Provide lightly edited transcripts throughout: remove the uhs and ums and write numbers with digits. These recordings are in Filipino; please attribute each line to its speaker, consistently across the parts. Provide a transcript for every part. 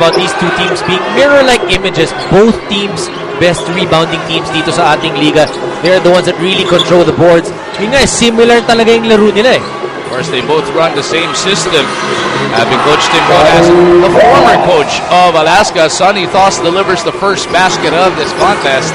Speaker 1: about these two teams being mirror-like images. Both teams, best rebounding teams dito sa ating liga. They're the ones that really control the boards. Yun nga, similar talaga yung laro nila eh.
Speaker 2: Of course, they both run the same system. Having coached him as the former coach of Alaska, Sonny Thoss delivers the first basket of this contest.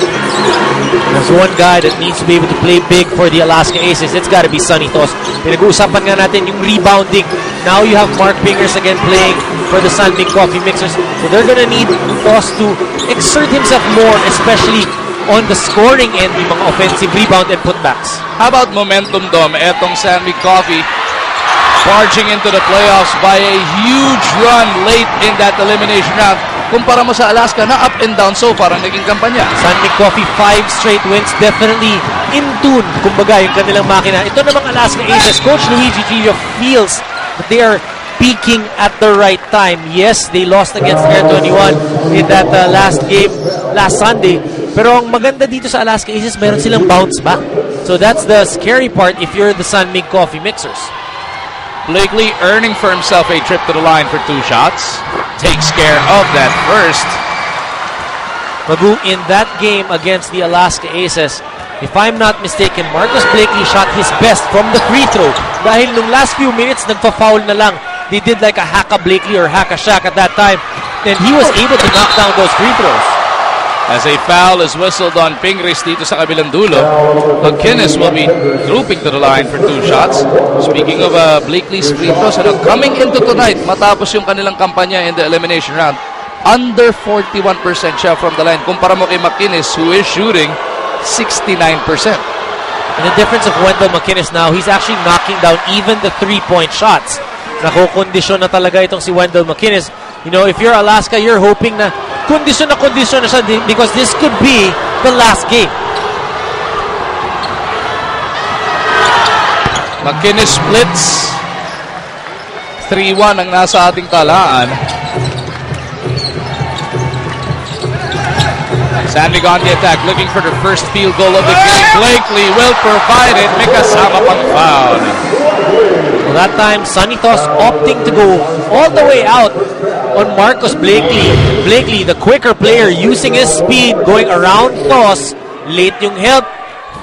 Speaker 1: There's one guy that needs to be able to play big for the Alaska Aces. It's got to be Sonny Thoss. Pinag-uusapan nga natin yung rebounding. Now you have Mark Pingers again playing for the San Mig Coffee Mixers. So they're gonna need Thoss to exert himself more, especially on the scoring end, yung mga offensive rebound and putbacks.
Speaker 2: How about momentum, Dom? Etong San Mig Coffee barging into the playoffs by a huge run late in that elimination round. Kumpara mo sa Alaska na up and down so far ang naging kampanya.
Speaker 1: San Mig Coffee, 5 straight wins. Definitely in tune, kumbaga, yung kanilang makina. Ito namang Alaska Aces, Coach Luigi Trillo feels that they are peaking at the right time. Yes, they lost against Air 21 in that last game last Sunday. Pero ang maganda dito sa Alaska Aces, meron silang bounce back. So that's the scary part if you're the San Mig Coffee Mixers.
Speaker 2: Blakely earning for himself a trip to the line for 2 shots. Takes care of that first.
Speaker 1: Mabu, in that game against the Alaska Aces, if I'm not mistaken, Marcus Blakely shot his best from the free throw. Dahil nung last few minutes, nagpa-foul na lang. They did like a Haka Blakely or Haka Shaq at that time. And he was able to knock down those free throws.
Speaker 2: As a foul is whistled on Pingris dito sa kabilang dulo, McInnes will be trooping to the line for 2 shots. Speaking of Blakely's free throws, coming into tonight, matapos yung kanilang kampanya in the elimination round, under 41% siya from the line. Kumpara mo kay McInnes, who is shooting 69%.
Speaker 1: And the difference of Wendell McInnes now, he's actually knocking down even the 3-point shots. Nakokondisyon na talaga itong si Wendell McInnes. You know, if you're Alaska, you're hoping na kondisyon na siya because this could be the last game.
Speaker 2: McInnes splits. 3-1 ang nasa ating talaan. San Mig on the attack, looking for the first field goal of the game. Blakely will provide it. May kasama pang foul.
Speaker 1: Well, that time, Sonny Thoss opting to go all the way out on Marcus Blakely. Blakely, the quicker player, using his speed, going around Thoss. Late yung help.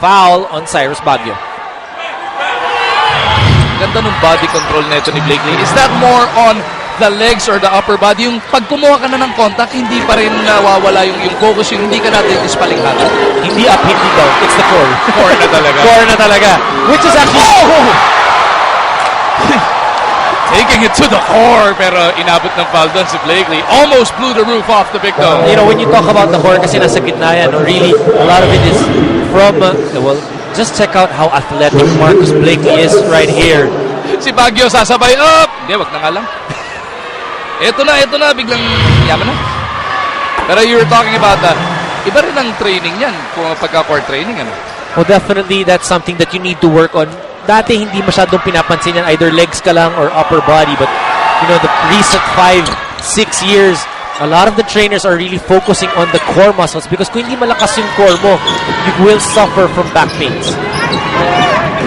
Speaker 1: Foul on Cyrus Baguio.
Speaker 2: Ganda ng body control nito ni Blakely. Is that more on the legs or the upper body? Yung pag kumuha ka na ng contact, hindi pa rin nawawala yung focus, yung hindi ka natin ispalinghatan.
Speaker 1: Hindi up, hindi down. It's the core.
Speaker 2: Core na talaga.
Speaker 1: Core na talaga. Which is actually...
Speaker 2: Taking it to the core, pero inabot ng foul doon si Blakely. Almost blew the roof off the big dome.
Speaker 1: You know, when you talk about the core, kasi nasa gitna yan, really, a lot of it is from, well, just check out how athletic Marcus Blakely is right here.
Speaker 2: Si Baguio sasabay up! Hindi, wag na nga lang. Ito na, biglang yaman na. Pero you were talking about iba rin ang training yan, kung pagka-core training, ano?
Speaker 1: Well, definitely, that's something that you need to work on. Dati hindi masyadong pinapansin yan, either legs ka lang or upper body. But, you know, the recent 5-6 years, a lot of the trainers are really focusing on the core muscles because kung hindi malakas yung core mo, you will suffer from back pains.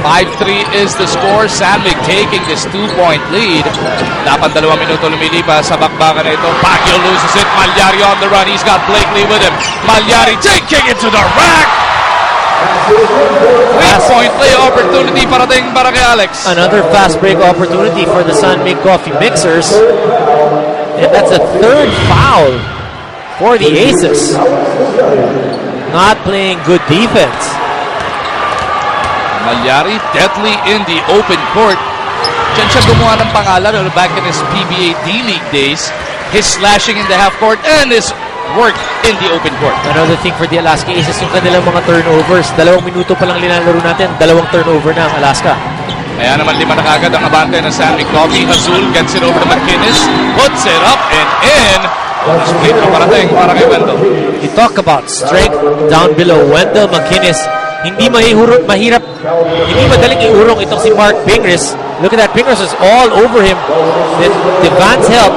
Speaker 2: 5-3 is the score. San Mig taking this 2-point lead. Dapat 2 minuto lumilipas sa bakbakan na ito. Baguio loses it. Malyari on the run. He's got Blakely with him. Malyari taking it to the rack. 3-point play opportunity parating para kay Alex.
Speaker 1: Another fast break opportunity for the San Mig Coffee Mixers. And that's a 3rd foul for the Aces. Not playing good defense.
Speaker 2: Malyari deadly in the open court. Diyan siya gumawa ng pangalan back in his PBA D-League days. His slashing in the half court and his work in the open court.
Speaker 1: Another thing for the Alaska Aces, yung kanilang mga turnovers. 2 minuto pa lang linalaro natin, 2 turnover na ang Alaska.
Speaker 2: Kaya naman 5 na kagad ang abante ng San Mig Coffee. Azul gets it over to McInnes, puts it up and in. Split na parating para kay Wendell.
Speaker 1: You talk about strength down below. Wendell McInnes, hindi mahirap, hindi madaling iurong itong si Mark Pingris. Look at that, Pingris is all over him. The Vance help,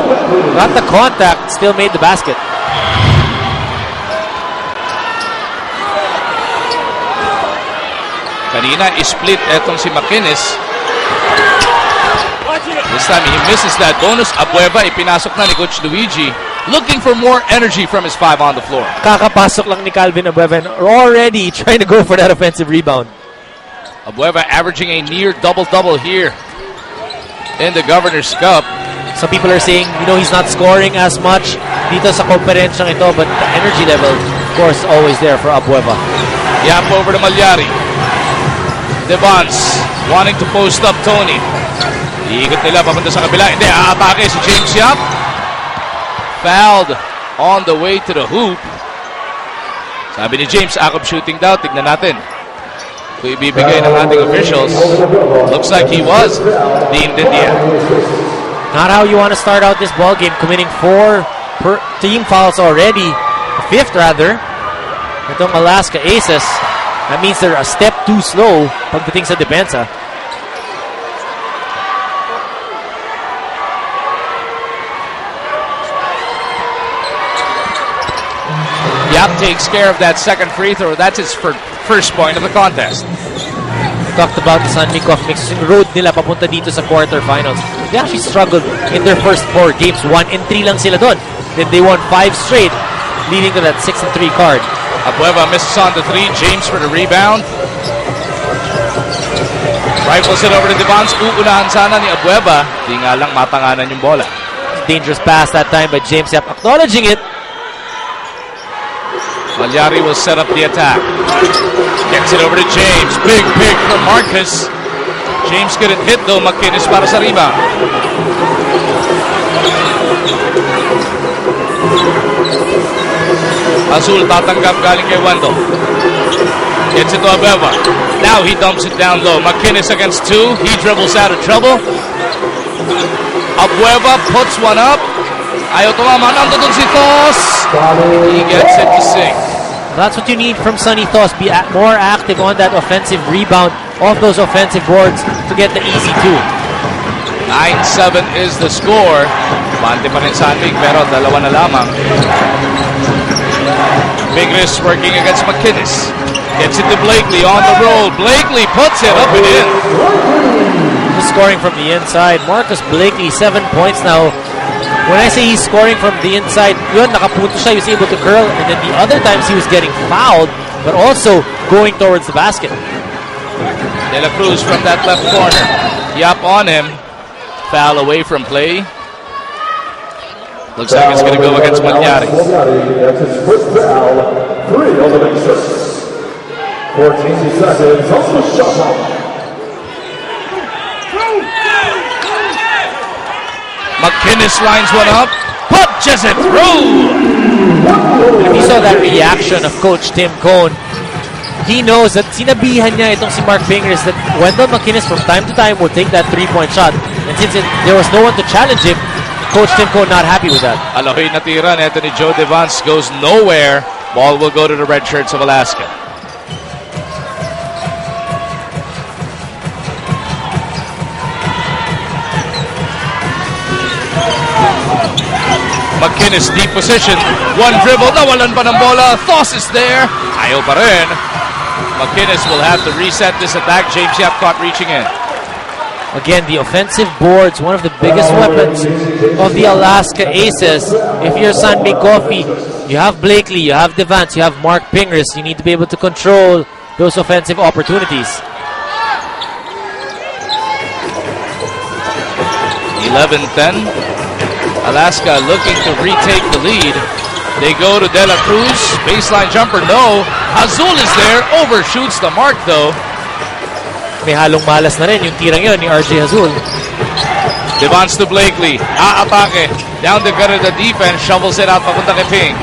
Speaker 1: got the contact, still made the basket.
Speaker 2: Kanina, split etong si McInnes. This time, he misses that bonus. Abueva, ipinasok na ni Coach Luigi. looking for more energy from his 5 on the floor.
Speaker 1: Kakapasok lang ni Calvin Abueva and already trying to go for that offensive rebound.
Speaker 2: Abueva averaging a near double-double here in the Governor's Cup.
Speaker 1: Some people are saying, he's not scoring as much dito sa komperensyang ito, but the energy level, of course, always there for Abueva.
Speaker 2: Yap over to Malyari. Devance wanting to post up Tony. Iikot nila papunta sa kabila. Hindi, aatake si James Yap. Fouled on the way to the hoop. Sabi ni James, akop shooting daw. Tignan natin kung ibibigay ng ating officials. Looks like he was deemed in the end.
Speaker 1: Not how you want to start out this ball game, committing 4 team fouls already. 5th rather. Itong Alaska Aces. That means they're a step too slow pagdating sa depensa.
Speaker 2: Yap takes care of that second free throw. That's his first point of the contest.
Speaker 1: Talked about the San Miguel mixing road nila papunta dito sa quarterfinals. They actually struggled in their first 4 games. 1-3 lang sila doon. Then they won 5 straight, leading to that 6-3 card.
Speaker 2: Abueva misses on the 3. James for the rebound. Rifles it over to Devance. Uunahan sana ni Abueva. Di nga lang matanganan yung bola.
Speaker 1: Dangerous pass that time by James Yap, acknowledging it.
Speaker 2: Malyari will set up the attack. Gets it over to James. Big pick from Marcus. James couldn't hit though. McInnes para sa rebound. Azul tatanggap galing kay Wendell. Gets it to Abueva. Now he dumps it down low. McInnes against 2. He dribbles out of trouble. Abueva puts one up. Ayaw tumama. Nandun si Thos. He gets it to sink.
Speaker 1: That's what you need from Sonny Thos. Be more active on that offensive rebound, off those offensive boards to get the easy 2.
Speaker 2: 9-7 is the score. Bante pa rin Sandig pero dalawa na lamang. Pingris working against McInnes. Gets it to Blakely on the roll. Blakely puts it up and in.
Speaker 1: Just scoring from the inside. Marcus Blakely, 7 points now. When I say he's scoring from the inside, yun, nakapunto siya, he was able to curl, and then the other times he was getting fouled, but also going towards the basket.
Speaker 2: De La Cruz from that left corner. Yap on him. Foul away from play. Looks like it's going to go against Malyari.
Speaker 3: That's his first foul. 3 on the next 14 seconds on the shot clock.
Speaker 2: McInnes lines one up. Punches it through.
Speaker 1: If you saw that reaction of Coach Tim Cone, he knows that sinabihan niya itong si Mark Pingris that Wendell McInnes from time to time will take that 3-point shot. And since there was no one to challenge him, Coach Tim Cone not happy with that.
Speaker 2: Aloy natira neto ni Joe Devance goes nowhere. Ball will go to the Red Shirts of Alaska. McInnes deep position. One dribble. Nawalan pa ng bola. Thos is there. Ayaw pa rin. McInnes will have to reset this attack. James Yap caught reaching in.
Speaker 1: Again, the offensive boards, one of the biggest weapons of the Alaska Aces. If you're San Miguel, you have Blakely, you have Devance, you have Mark Pingris. You need to be able to control those offensive opportunities.
Speaker 2: 11-10. Alaska looking to retake the lead. They go to De La Cruz. Baseline jumper, no. Azul is there. Overshoots the mark, though.
Speaker 1: May halong malas na rin yung tirang yun ni RJ Azul.
Speaker 2: Devance to Blakely. Aatake. Down the gut of the defense. Shovels it out papunta kay Ping.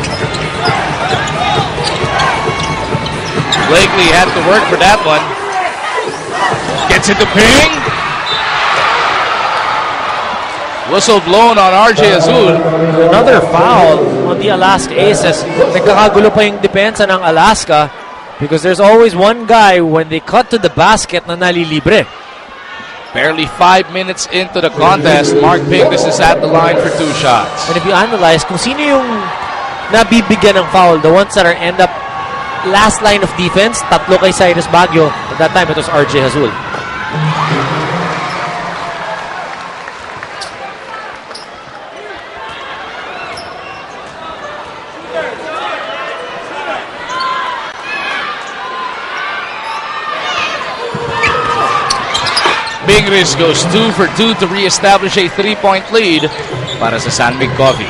Speaker 2: Blakely had to work for that one. Gets it to Ping. Whistle blown on RJ Azul.
Speaker 1: Another foul on the Alaska Aces. Nagkakagulo pa yung depensa ng Alaska because there's always one guy when they cut to the basket na nalilibre.
Speaker 2: Barely 5 minutes into the contest, Mark Pingris is at the line for 2 shots.
Speaker 1: And if you analyze kung sino yung nabibigyan ng foul, the ones that are end up last line of defense, tatlo kay Cyrus Baguio. At that time, it was RJ Azul.
Speaker 2: Pingris goes 2 for 2 to re-establish a 3-point lead para sa San Mig Coffee.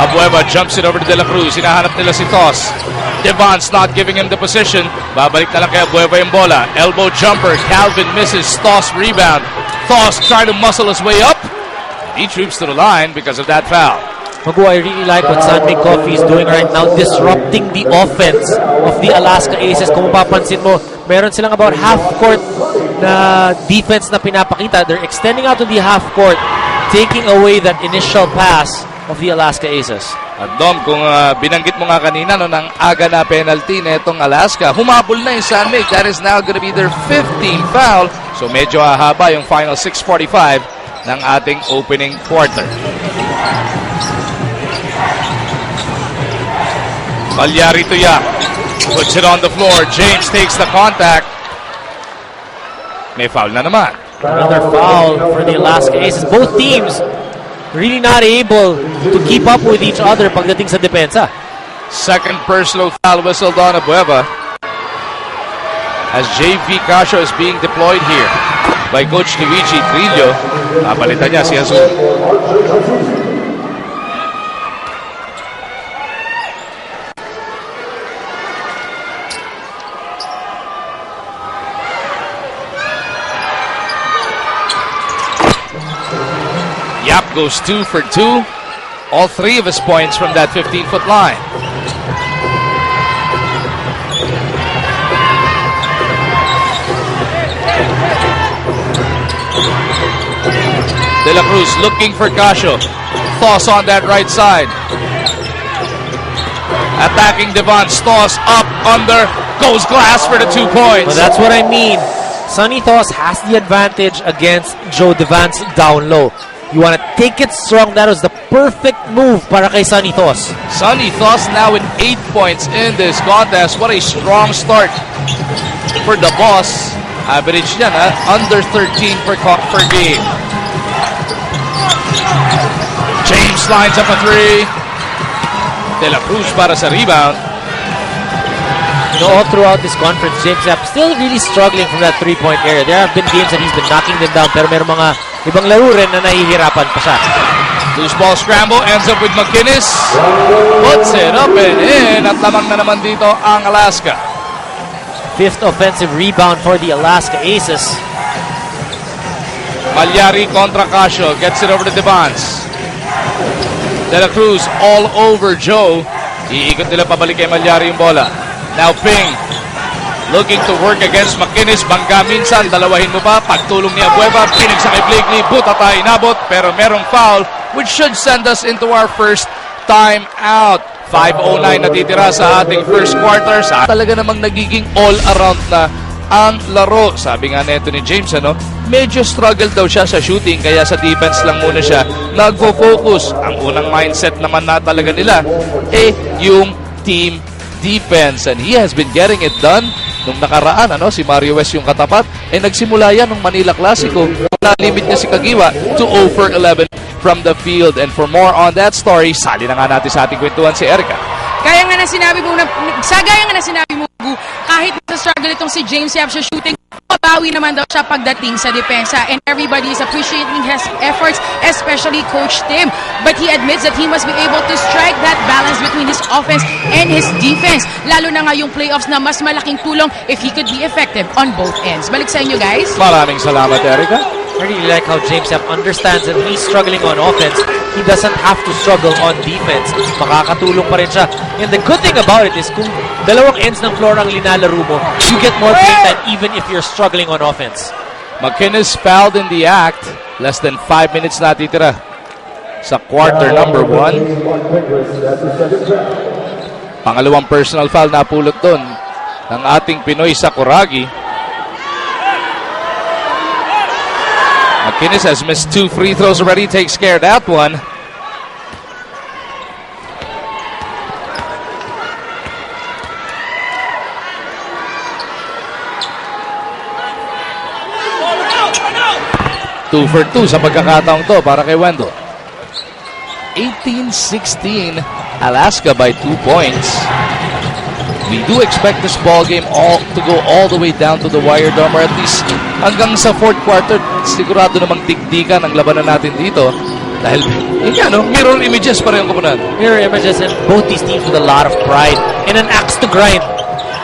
Speaker 2: Abueva jumps it over to De La Cruz. Hinahanap nila si Toss. Devon's not giving him the position. Babalik na lang kay Abueva yung bola. Elbow jumper. Calvin misses. Toss rebound. Toss trying to muscle his way up. He troops to the line because of that foul.
Speaker 1: Magu, I really like what San Mig Coffee is doing right now, disrupting the offense of the Alaska Aces. Kung mapapansin mo, meron silang about half-court na defense na pinapakita. They're extending out to the half-court, taking away that initial pass of the Alaska Aces.
Speaker 2: At Dom, kung binanggit mo nga kanina no, ng aga na penalty na itong Alaska, humabol na yung San Mig. That is now going to be their 15th foul. So medyo hahaba yung final 6:45 ng ating opening quarter. Palyari to Yak. Puts it on the floor. James takes the contact. May foul na naman.
Speaker 1: Another foul for the Alaska Aces. Both teams really not able to keep up with each other pagdating sa depensa.
Speaker 2: Second personal foul whistled on Abueva as JV Casio is being deployed here by Coach Luigi Trillo. Napalitan niya si Azul. Yap goes 2 for 2. All 3 of his points from that 15-foot line. De La Cruz looking for Casio. Toss on that right side. Attacking Devon's toss up, under, goes glass for the 2 points.
Speaker 1: Well, that's what I mean. Sonny Toss has the advantage against Joe Devance down low. You want to take it strong. That was the perfect move para kay Sonny Toss.
Speaker 2: Sonny Toss now with 8 points in this contest. What a strong start for the boss. Average yan, under 13 per game. James lines up a 3. De La Cruz para sa rebound.
Speaker 1: You know, all throughout this conference, James Yap still really struggling from that three-point area. There have been games that he's been knocking them down, pero may mga ibang laro rin na nahihirapan pa siya.
Speaker 2: Loose ball scramble, ends up with McInnes. Puts it up and in, at lamang na naman dito ang Alaska.
Speaker 1: 5th offensive rebound for the Alaska Aces.
Speaker 2: Palyari kontra Casio, gets it over to Devance. De La Cruz all over Joe. Iikot nila pabalik kay Palyari yung bola. Now Ping, looking to work against McInnes. Bangga minsan, dalawahin mo pa. Pagtulong ni Abueva, pinag sa kay Blakely. Butata inabot, pero merong foul, which should send us into our first time out. 5:09 natitira sa ating first quarter. Talaga namang nagiging all-around na ang laro. Sabi nga neto ni James, medyo struggle daw siya sa shooting, kaya sa defense lang muna siya nagfo-focus. Ang unang mindset naman na talaga nila, yung team defense, and he has been getting it done. Nung nakaraan, si Mario West yung katapat, nagsimula yan nung Manila Clasico. Na-limit niya si Kagiwa to 0 for 11 from the field. And for more on that story, sali na nga natin sa ating kwentuhan si Erica.
Speaker 4: Gaya nga na sinabi mo, kahit struggle itong si James Yap sa shooting, mabawi naman daw siya pagdating sa depensa, and everybody is appreciating his efforts, especially Coach Tim. But he admits that he must be able to strike that balance between his offense and his defense. Lalo na nga yung playoffs na mas malaking tulong if he could be effective on both ends. Balik sa inyo, guys.
Speaker 2: Maraming salamat, Erica.
Speaker 1: I really like how James Yap understands that when he's struggling on offense, he doesn't have to struggle on defense. Makakatulong pa rin siya. And the good thing about it is kung dalawang ends ng floor ang linalaro mo, you get more playtime even if you're struggling on offense.
Speaker 2: McInnes fouled in the act. Less than 5 minutes natitira sa quarter number 1. Pangalawang personal foul na pulot doon ng ating Pinoy Sakuragi. McInnes has missed 2 free throws already, takes care of that one. Two for 2 sa pagkakataong to para kay Wendell. 18-16, Alaska by 2 points. we do expect this ball game to go all the way down to the wire, Dom, or at least hanggang sa fourth quarter. Sigurado namang digdigan ang labanan natin dito. Dahil, mirror images pa rin ang kupunan.
Speaker 1: Mirror images, and both these teams with a lot of pride and an axe to grind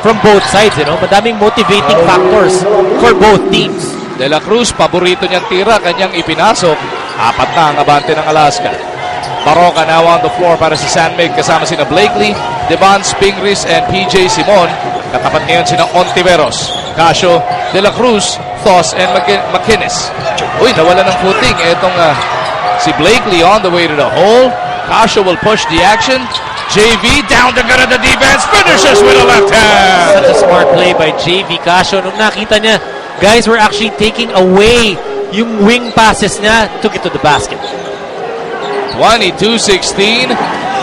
Speaker 1: from both sides, Madaming motivating factors for both teams.
Speaker 2: De La Cruz, paborito niyang tira, kanyang ipinasok. Apat na ang abante ng Alaska. Baroka now on the floor para si San Mig, kasama sina Blakely, Devon Pingris, and PJ Simon. Katapat ngayon sina Ontiveros, Casio, De La Cruz, Thos, and McInnes. Uy, nawala ng footing. Etong si Blakely on the way to the hole. Casio will push the action. JV down to good at the defense. Finishes with a left hand.
Speaker 1: Such a smart play by JV Casio. Nung nakita niya, guys were actually taking away yung wing passes niya, took it to the basket.
Speaker 2: 22-16.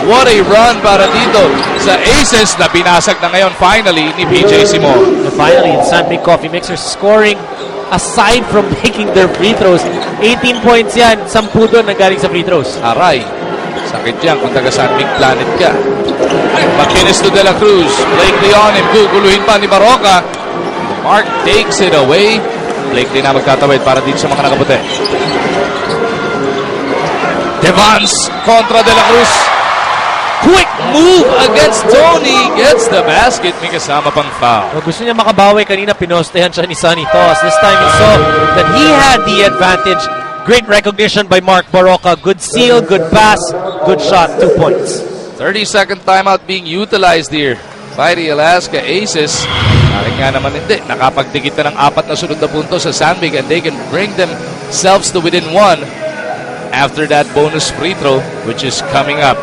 Speaker 2: What a run para dito sa Aces na binasag na ngayon finally ni PJ Simon.
Speaker 1: And finally, the San Mig Coffee Mixers scoring aside from making their free throws. 18 points yan, 10 doon na galing sa free throws.
Speaker 2: Aray, sakit yan kung taga San Mig Planet ka. McInnes to De La Cruz. Blakely on him. Guguluhin pa ni Baroka. Mark takes it away. Blakely na magtatawid para dito sa mga nakaputi. Devons kontra De La Cruz. Quick move against Tony. Gets the basket. May kasama pang foul.
Speaker 1: Gusto niya makabawi kanina, pinostehan siya ni Sonny Thos. This time he saw that he had the advantage. Great recognition by Mark Baroka. Good seal, good pass, good shot, 2 points.
Speaker 2: 30-second timeout being utilized here by the Alaska Aces. Bakit nga naman hindi? Nakapagdigit na ng 4 na sunod na punto sa San Mig, and they can bring themselves to within 1 after that bonus free throw, which is coming up.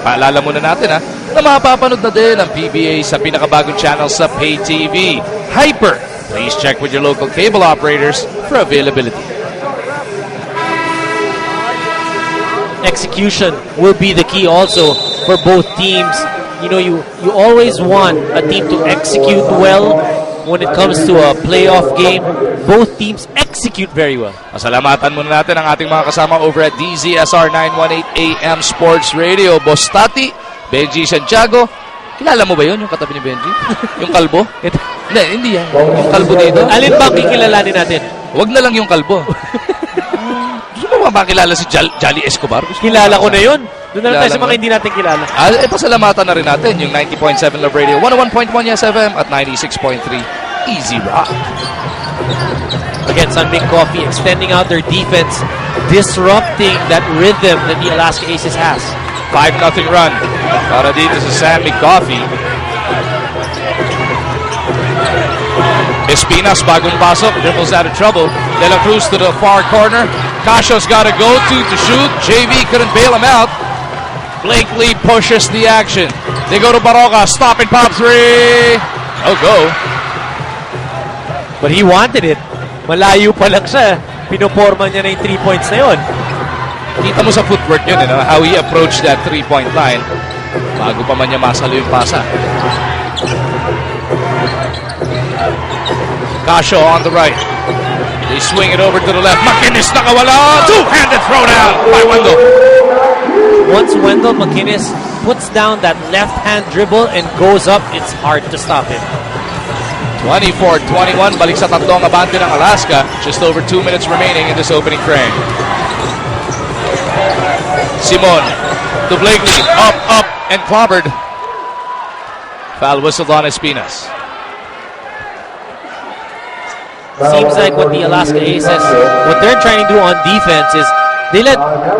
Speaker 2: Paalala muna natin na mapapanood na din ang PBA sa pinakabagong channel sa Pay TV, Hyper. Please check with your local cable operators for availability.
Speaker 1: Execution will be the key also for both teams. You always want a team to execute well when it comes to a playoff game. Both teams execute very well.
Speaker 2: Pasalamatan muna natin ang ating mga kasama over at DZSR 918 AM Sports Radio. Boss Tati, Benji Santiago. Kilala mo ba yun, yung katabi ni Benji? Yung kalbo? Hindi yan. Yung kalbo dito.
Speaker 1: Alin ba ang kikilalanin natin?
Speaker 2: Huwag na lang yung kalbo. Gusto mo ba makilala si Jolly Escobar?
Speaker 1: Kilala ko na yun. Doon na lang tayo sa
Speaker 2: Kilala
Speaker 1: mga
Speaker 2: mo?
Speaker 1: hindi natin kilala.
Speaker 2: Pasalamatan na rin natin yung 90.7 Love Radio, 101.1 Yes FM at 96.3 Easy Rock.
Speaker 1: Again, San Mig Coffee extending out their defense, disrupting that rhythm that the Alaska Aces has.
Speaker 2: 5-0 run para dito sa San Mig Coffee. Espinas, bagong pasok, dribbles out of trouble. De La Cruz to the far corner. Casio's got to go to shoot. JV couldn't bail him out. Blakely pushes the action. They go to Baroka. Stop and pop three. No go.
Speaker 1: But he wanted it. Malayo pa lang siya. Pinoporma niya na yung 3 points na yun.
Speaker 2: Kita mo sa footwork yun, how he approached that 3-point line bago pa man niya masalo yung pasa. Casio on the right. They swing it over to the left. McInnes nakawala. Two-handed throw-down by Wendell.
Speaker 1: Once Wendell McInnes puts down that left-hand dribble and goes up, it's hard to stop him.
Speaker 2: 24-21. Balik sa tatlo ang abante ng Alaska. Just over 2 minutes remaining in this opening frame. Simon to Blakely. Up, and clobbered. Foul whistled on Espinas.
Speaker 1: Seems like what the Alaska Aces, what they're trying to do on defense is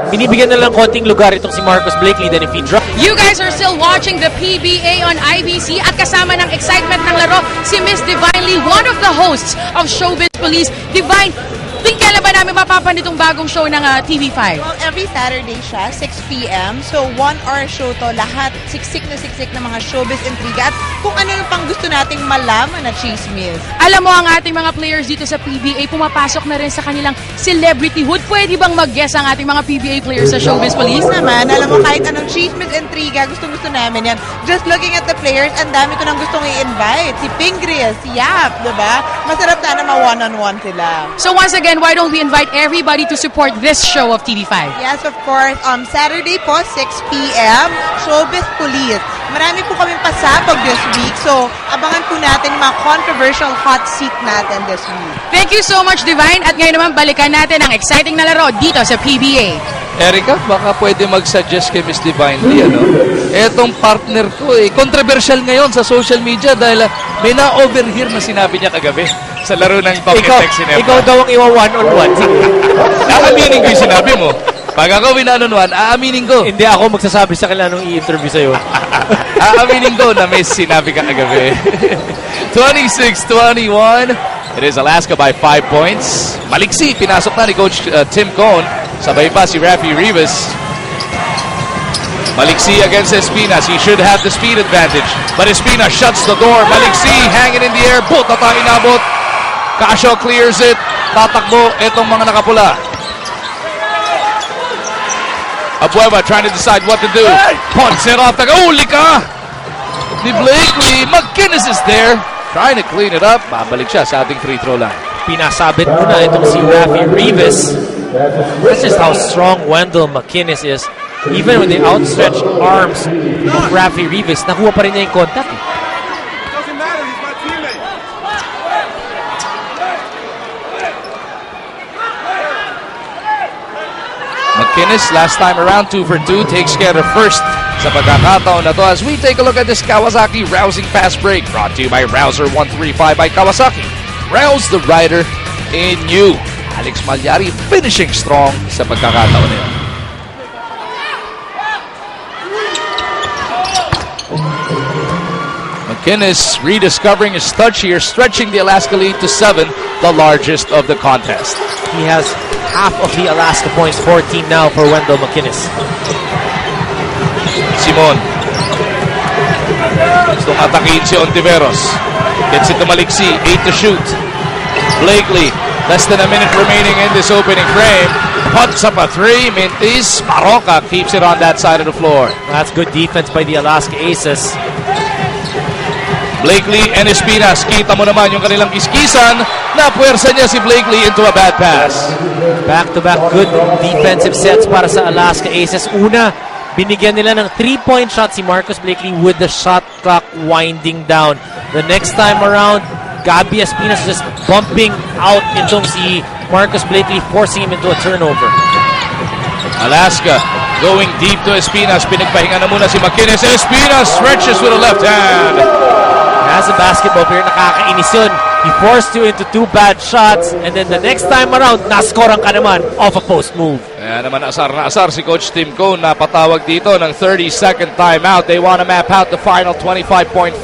Speaker 1: binibigyan na lang konting lugar itong si Marcus Blakely, then if he drops.
Speaker 4: You guys are still watching the PBA on IBC at kasama ng excitement ng laro si Miss Divinely, one of the hosts of Showbiz Police. Divine, kailan ba namin mapapanood itong bagong show ng TV5?
Speaker 5: Well, every Saturday siya, 6 p.m. So, 1-hour show to. Lahat, siksik na mga showbiz intriga at kung ano yung pang gusto nating malaman na chismis.
Speaker 4: Alam mo, ang ating mga players dito sa PBA, pumapasok na rin sa kanilang celebrityhood. Pwede bang mag-guess ang ating mga PBA players sa Showbiz Police?
Speaker 5: Naman, alam mo, kahit anong chismis intriga, gusto namin yan. Just looking at the players, ang dami ko nang gustong i-invite. Si Pingris, si Yap, diba? Masarap sana ma-one-on-one sila.
Speaker 4: So once again, why don't we invite everybody to support this show of TV5?
Speaker 5: Yes, of course. Saturday po, 6 p.m., Showbiz Police. marami po kaming pasabog this week. So, abangan po natin yung mga controversial hot seat natin this week.
Speaker 4: Thank you so much, Divine. At ngayon naman, balikan natin ang exciting na laro dito sa PBA.
Speaker 2: Erica, baka pwede mag-suggest kay Miss Divine Lee, ano? Etong partner ko, controversial ngayon sa social media dahil may na-overhear na sinabi niya kagabi sa laro ng Talk and Text Cinema.
Speaker 1: Ikaw daw ang iwa one-on-one.
Speaker 2: Aaminin ko yung sinabi mo. Pag ako one-on-one, aaminin ko.
Speaker 1: Hindi ako magsasabi sa kanila nung i-interview sa'yo.
Speaker 2: Aaminin ko na may sinabi ka kagabi. 26-21. It is Alaska by 5 points. Maliksi, pinasok na ni Coach Tim Cone. Sabay pa si Rafi Rivas. Maliksi against Espinas. He should have the speed advantage. But Espinas shuts the door. Maliksi hanging in the air. Buta tayo inabot. Casio clears it. Tatakbo itong mga nakapula. Abueva trying to decide what to do. Punts it off. Uli ka! Ni Blakely. McGinnis is there. Trying to clean it up. Babalik siya sa ating free throw line.
Speaker 1: Pinasabit mo na itong si Rafi Rivas. That's just how strong Wendell McInnes is. Even with the outstretched arms of Rafi Rivas, nakuha pa rin niya yung contact.
Speaker 3: Doesn't matter, he's my teammate.
Speaker 2: McInnes, last time around, 2 for 2, takes care of first sa pagkakataon na to as we take a look at this Kawasaki rousing fast break brought to you by Rouser 135 by Kawasaki. Rouse the rider in you. Alex Malyari finishing strong sa pagkakataon na yun. McInnes rediscovering his touch here, stretching the Alaska lead to 7, the largest of the contest.
Speaker 1: He has half of the Alaska points, 14 now for Wendell McInnes.
Speaker 2: Simon. Gustong atakin si Ontiveros. Gets it to Maliksi, 8 to shoot. Blakely, less than a minute remaining in this opening frame. Puts up a 3, Mintis. Maroka keeps it on that side of the floor.
Speaker 1: That's good defense by the Alaska Aces.
Speaker 2: Blakely and Espinas. Kita mo naman yung kanilang kiskisan. Napuwersa niya si Blakely into a bad pass.
Speaker 1: Back-to-back good defensive sets para sa Alaska Aces. Una, binigyan nila ng 3-point shot si Marcus Blakely with the shot clock winding down. The next time around, Gabi Espinas just bumping out itong si Marcus Blakely, forcing him into a turnover.
Speaker 2: Alaska going deep to Espinas. Pinagpahinga na muna si McInnes. Espinas stretches with a left hand.
Speaker 1: As a basketball player, nakakainis yun. He forced you into 2 bad shots, and then the next time around, naskoran ka naman off a post move.
Speaker 2: Kaya naman asar na asar si Coach Tim Cone na patawag dito ng 30-second timeout. They want to map out the final 25.4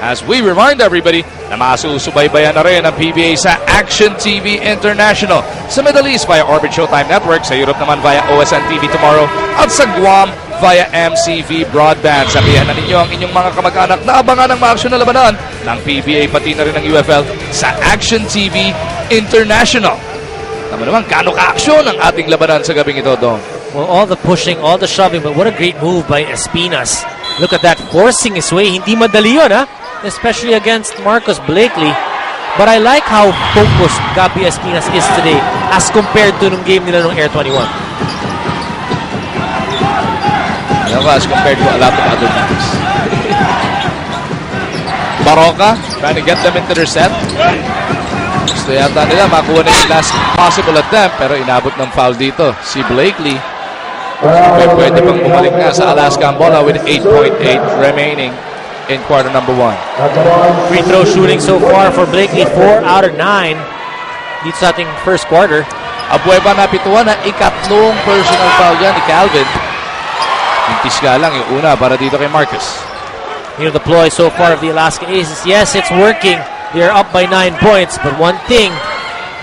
Speaker 2: as we remind everybody na masusubaybayan na rin ang PBA sa Action TV International. Sa Middle East via Orbit Showtime Network, sa Europe naman via OSN TV tomorrow, at sa Guam via MCV Broadband. Sabihan na ninyo ang inyong mga kamag-anak na abangan ang maaksyon na labanan ng PBA pati na rin ng UFL sa Action TV International. Naman naman, kano ka-aksyon ang ating labanan sa gabing ito, Dong?
Speaker 1: Well, all the pushing, all the shoving, but what a great move by Espinas. Look at that, forcing his way. Hindi madali yun, ha? Especially against Marcus Blakely. But I like how focused Gabi Espinas is today as compared to nung game nila nung Air 21.
Speaker 2: As compared to a lot of other teams. Maroka trying to get them into their set. Gusto yata nila makuha na yung last possible attempt pero inabot ng foul dito si Blakely. Pwede pang bumalik nga sa Alaska ang bola with 8.8 remaining in quarter number 1.
Speaker 1: Free throw shooting so far for Blakely, 4 out of 9 dito sa ating first quarter.
Speaker 2: Abueva napituan na ikatlong personal foul yan ni Calvin. Intis nga lang yung una para dito kay Marcus.
Speaker 1: Here the ploy so far of the Alaska Aces. Yes, it's working. They're up by 9 points. But one thing,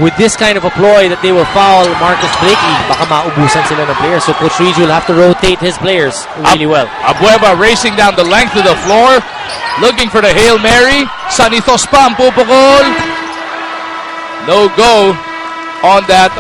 Speaker 1: with this kind of a ploy that they will foul Marcus Blakely, baka maubusan sila ng players. So Coach Riju will have to rotate his players really well.
Speaker 2: Abueva racing down the length of the floor, looking for the Hail Mary. Sanitos pa ang pupukol. No go on that.